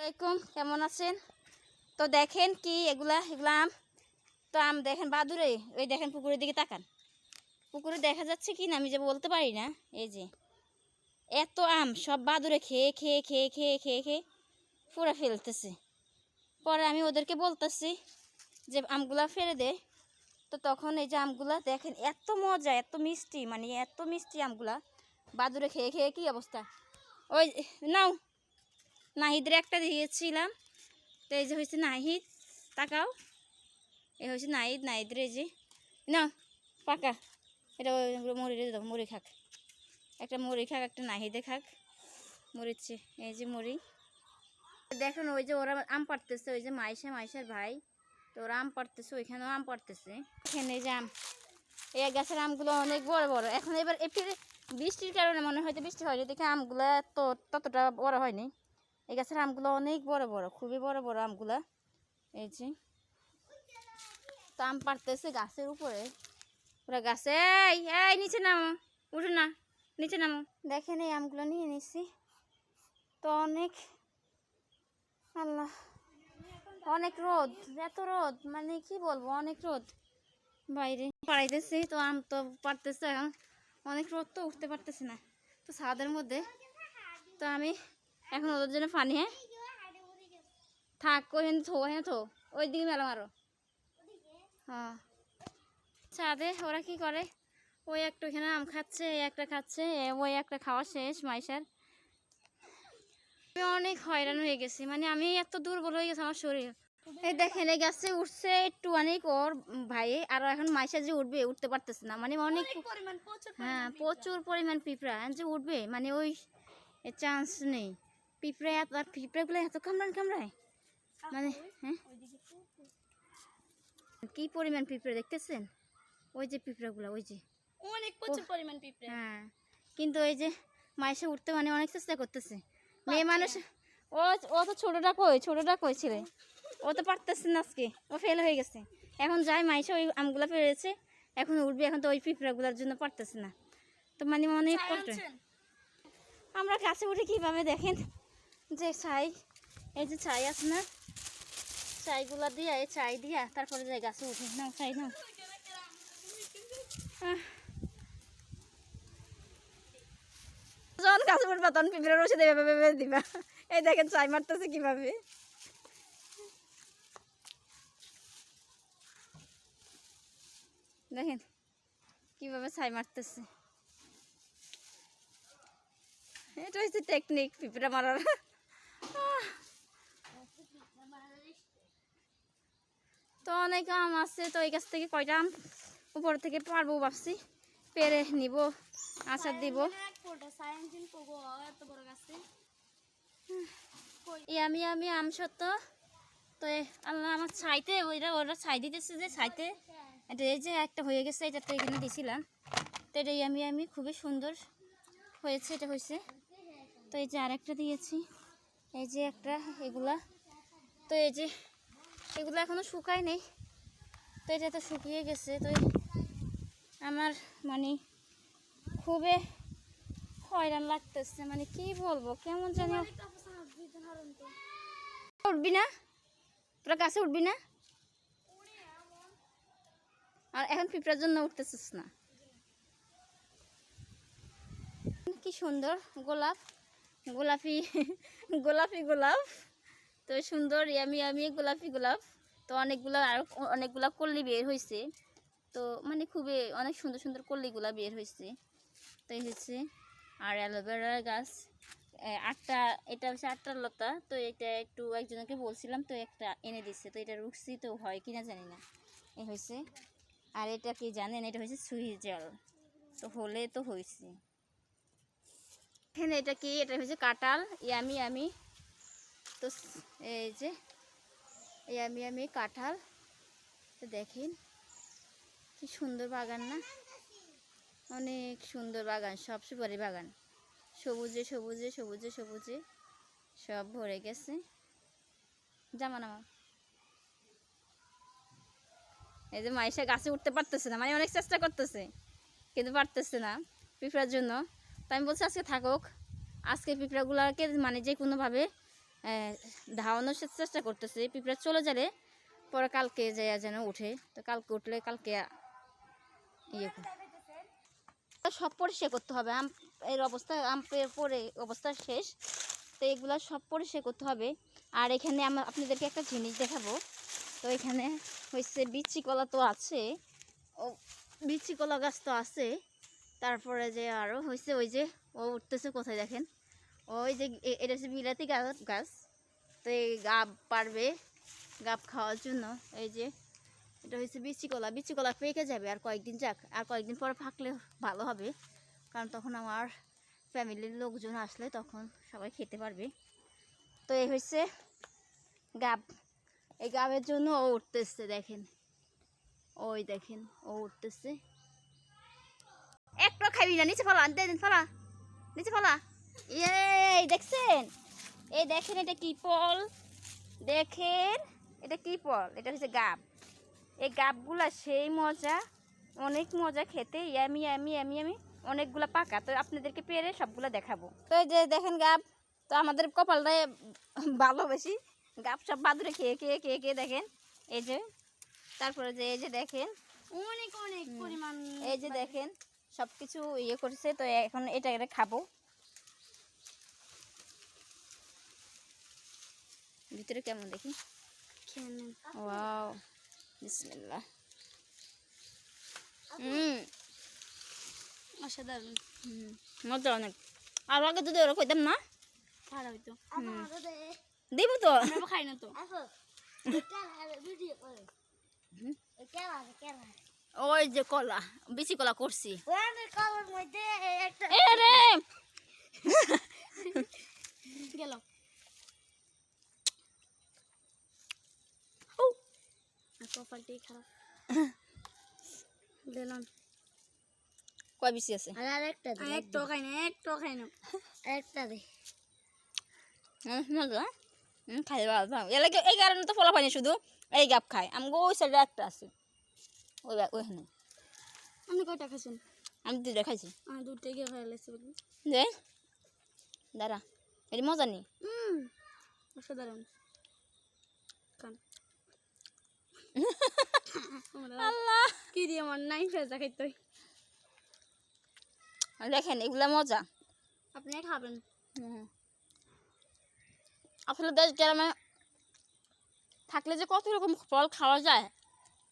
আসসালামাইকুম, কেমন আছেন? তো দেখেন কি এগুলা এগুলা আম। তো আম দেখেন বাদুরে, ওই দেখেন পুকুরের দিকে তাকান। পুকুরে দেখা যাচ্ছে কি না আমি যে বলতে পারি না। এই যে এত আম সব বাদুরে খেয়ে খেয়ে খেয়ে খেয়ে খেয়ে খেয়ে পুরা ফেলতেছে। পরে আমি ওদেরকে বলতেছি যে আমগুলা ফেলে দে। তো তখন এই যে আমগুলা দেখেন এত মজা, এত মিষ্টি, মানে এত মিষ্টি আমগুলা বাদুরে খেয়ে খেয়ে কি অবস্থা। ওই নাও, নাহিদের একটা দিয়েছিলাম। তো এই যে হয়েছে নাহিদ, তাকাও, এ হয়েছে নাহিদ, নাহিদের এই যে না পাকা, এটা মুড়ি দাও, মুড়ি খাক, একটা মুড়ি খাক, একটা নাহিদে খাক, মুড়িচ্ছে এই যে মুড়ি। দেখেন ওই যে ওরা আম পাড়তেছে, ওই যে মাইশার ভাই, তো ওরা আম পাড়তেছে, ওইখানেও আম পাড়তেছে। এখানে এই যে আম, এই গাছের আমগুলো অনেক বড় বড়। এখন এবার বৃষ্টির কারণে মনে হয়তো বৃষ্টি হয়নি দেখে আমগুলো ততটা বড় হয়নি। এই গাছের আমগুলো অনেক বড় বড়, খুবই বড় বড় আমগুলা। এই যে তো আম পাড়তেছে গাছের উপরে, ওরা গাছে এই নিচে নামো, উঠো না, নিচে নামো। দেখেন এই আমগুলো নিয়ে নিচ্ছি, তো অনেক, আল্লাহ অনেক রোদ, এত রোদ মানে কি বলবো, অনেক রোদ বাইরে পাড়াইতেছি। তো আম তো পাড়তেছে, এখন অনেক রোদ, তো উঠতে পারতেছে না তো ছাদের মধ্যে। তো আমি এখন ওদের জন্য পানি, হ্যাঁ থাক, ওইখানে থো, হ্যাঁ থো, ওই দিকে মেলা মারো। হ্যাঁ ছাদে ওরা কি করে, ওই একটা ওইখানে আম খাচ্ছে, এই একটা খাচ্ছে, ওই একটা খাওয়া শেষ মাইশার। আমি অনেক হয়রান হয়ে গেছি, মানে আমি এত দুর্বল হয়ে গেছে আমার শরীর। এই দেখেন এই গাছে উঠছে একটু অনেক ওর ভাই, আর এখন মাইশা যে উঠবে, উঠতে পারতেছে না, মানে অনেক, হ্যাঁ প্রচুর পরিমাণ পিঁপড়া যে উঠবে, মানে ওই চান্স নেই। পিঁপড়া এত, আর পিঁপড়াগুলো এত কামড়ায়, মানে হ্যাঁ কি পরিমাণ পিঁপড়া দেখতেছেন, ওই যে পিঁপড়াগুলো, ওই যে অনেক প্রচুর পরিমাণ পিঁপড়া। হ্যাঁ কিন্তু ওই যে মাইশা উঠতে মানে অনেক চেষ্টা করতেছে। মেয়ে মানুষ, ও ও তো ছোটটা কই ছিলে, ও তো পারতেছে না, আজকে ও ফেল হয়ে গেছে। এখন যাই মাইশা ওই আমগুলা পেরেছে, এখন উঠবে, এখন তো ওই পিঁপড়াগুলোর জন্য পারতেছে না। তো মানে অনেক কষ্ট। আমরা গাছে উঠে কীভাবে দেখেন যে ছাই, এই যে ছাই আছে না, ছাইগুলা দিয়া, এই ছাই দিয়া তারপরে যাই গাছে উঠে। নাও ছাই নাও, যখন গাছে উঠবা তখন পিঁপড়ার ওষুধ এভাবে দিবা। এই দেখেন ছাই মারতেছে কিভাবে, দেখেন কিভাবে ছাই মারতেছে। এটা হচ্ছে টেকনিক পিঁপড়া মারার। তো অনেক আম আছে, তো এই গাছ থেকে কয়টা আম উপর থেকে পারবো ভাবছি, পেরে নিব, আচার দিব। আমি আম সত্য, তো আল্লাহ আমার ছাইতে ওরা ছাই দিতেছে, যে ছাইতে এটা এই যে একটা হয়ে গেছে, এটা তো এখানে দিয়েছিলাম। তো এটা আমি খুবই সুন্দর হয়েছে, এটা হয়েছে। তো এই যে আরেকটা দিয়েছি, এই যে একটা, এগুলা তো এই যে এগুলো এখনো শুকায় নেই, তো এটা তো শুকিয়ে গেছে। তো আমার মানে খুবই হয়রান লাগতেছে, মানে কি বলবো, কেমন জানি। উঠবি না তোরা, গাছে উঠবি না, আর এখন পিঁপড়ার জন্য উঠতেছিস না। কি সুন্দর গোলাপ, গোলাপি গোলাপি গোলাপ, তো সুন্দর আমি গোলাপি গোলাপ। তো অনেকগুলো, আরও অনেকগুলো কল্লি বের হয়েছে, তো মানে খুবই অনেক সুন্দর সুন্দর কল্লিগুলা বের হয়েছে। তো এই হচ্ছে, আর অ্যালোভেরার গাছ 8টা, এটা হচ্ছে 8টার লতা। তো এটা একটু একজনকে বলছিলাম, তো একটা এনে দিচ্ছে, তো এটা রুখছি, তো হয় কিনা জানি না, এই হয়েছে। আর এটা কি জানেন, এটা হচ্ছে সুইচ জল, তো হলে তো হয়েছে। এখানে এটা কি, এটা হচ্ছে কাঁঠাল, আমি তো এই যে আমি কাঁঠাল। তো দেখেন কি সুন্দর বাগান না, অনেক সুন্দর বাগান, সব সুপারি বাগান, সবুজে সবুজে সবুজে সবুজে সব ভরে গেছে। জামা নামা, এই যে মাইশা গাছে উঠতে পারতেছে না, মানে অনেক চেষ্টা করতেছে কিন্তু পারতেছে না পিঁপড়ার জন্য। তো আমি বলছি আজকে থাকুক, আজকে পিঁপড়াগুলোকে মানে যে কোনোভাবে ধাওয়ানোর চেষ্টা করতেছে। পিঁপড়া চলে যাবে পরে কালকে যায় যেন উঠে, তো কালকে উঠলে কালকে ইয়ে সব পরিষ্কার করতে হবে। আম এর অবস্থা আম পরে অবস্থা শেষ, তো এগুলো সব পরিষ্কার করতে হবে। আর এখানে আপনাদেরকে একটা জিনিস দেখাবো। তো এখানে হয়েছে বিচি কলা তো আছে, ও বিচি কলা গাছ তো আছে। তারপরে যে আরও হয়েছে ওই যে ও উঠতেছে কোথায় দেখেন, ওই যে এটা হচ্ছে বিলাতি গাছ। তো এই গাব পারবে গাব খাওয়ার জন্য। এই যে এটা হচ্ছে বিচি কলা পেকে যাবে আর কয়েকদিন যাক, আর কয়েকদিন পরে পাকলে ভালো হবে, কারণ তখন আমার ফ্যামিলির লোকজন আসলে তখন সবাই খেতে পারবে। তো এই হচ্ছে গাব, এই গাবের জন্য ও উঠতেছে দেখেন, ওই দেখেন ও উঠতেছে। একটু খাবি না, নিচে ফেলা ফেলা, নিচে ফেলা। এই দেখছেন, এই দেখেন এটা কি ফল, দেখেন এটা কি ফল, এটা হচ্ছে গাব। এই গাবগুলা সেই মজা, অনেক মজা খেতে, ইয়ামি ইয়ামি ইয়ামি ইয়ামি, অনেকগুলা পাকা। তো আপনাদেরকে পেরে সবগুলো দেখাবো। তো এই যে দেখেন গাব, তো আমাদের কপালটাই ভালো বেশি, গাব সব বাদুরে খেয়ে খেয়ে খেয়ে খেয়ে দেখেন। এই যে তারপরে যে এই যে দেখেন অনেক অনেক পরিমাণ। এই যে দেখেন সব কিছু ইয়ে করছে। তো এখন এটা খাবো। ভিতরে কেমন দেখি, ওয়াও বিসমিল্লাহ। অসাধারণ। মজা অনেক। আর আগে যদি ওরা কইতাম না ভালো হইতো। দিব তো, আমরা খাই না তো। ওই যে কলা বিচি কলা করছি। একটা এ রে গেল। কপালটাই খারাপ। দিলাম। কয় বিচি আছে? একটা খাই না, একটা খাই না, একটা দে। মজা খাই ভালো। এলাকা এই কারণে তো ফলা পাইনি, শুধু এই গাব খায়। আমগো ওই সাইডে একটা আছে, ওইখানে। আপনি কয়টা খাইছেন? আমি দুইটা খাইছি। আমি দুটো গিয়ে খাই লাগছে বলি। যে দাঁড়া, এটা মজা নেই। অসাধারণ। খান। আল্লাহ, কি দিয়ে আমার নাই ফেজা খাইতে। দেখেন এগুলা মজা। আপনি খাবেন। আসলে দেশ গ্রামে থাকলে যে কত রকম ফল খাওয়া যায়,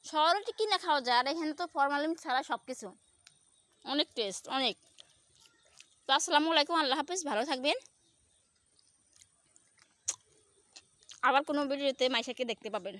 শহরে কিনে খাওয়া যায়, আর এখানে তো ফরমালিন ছাড়া সব কিছু, অনেক টেস্ট অনেক। তো আসসালামু আলাইকুম, আল্লাহ হাফিজ, ভালো থাকবেন। আবার কোনো ভিডিওতে মাইশাকে দেখতে পাবেন।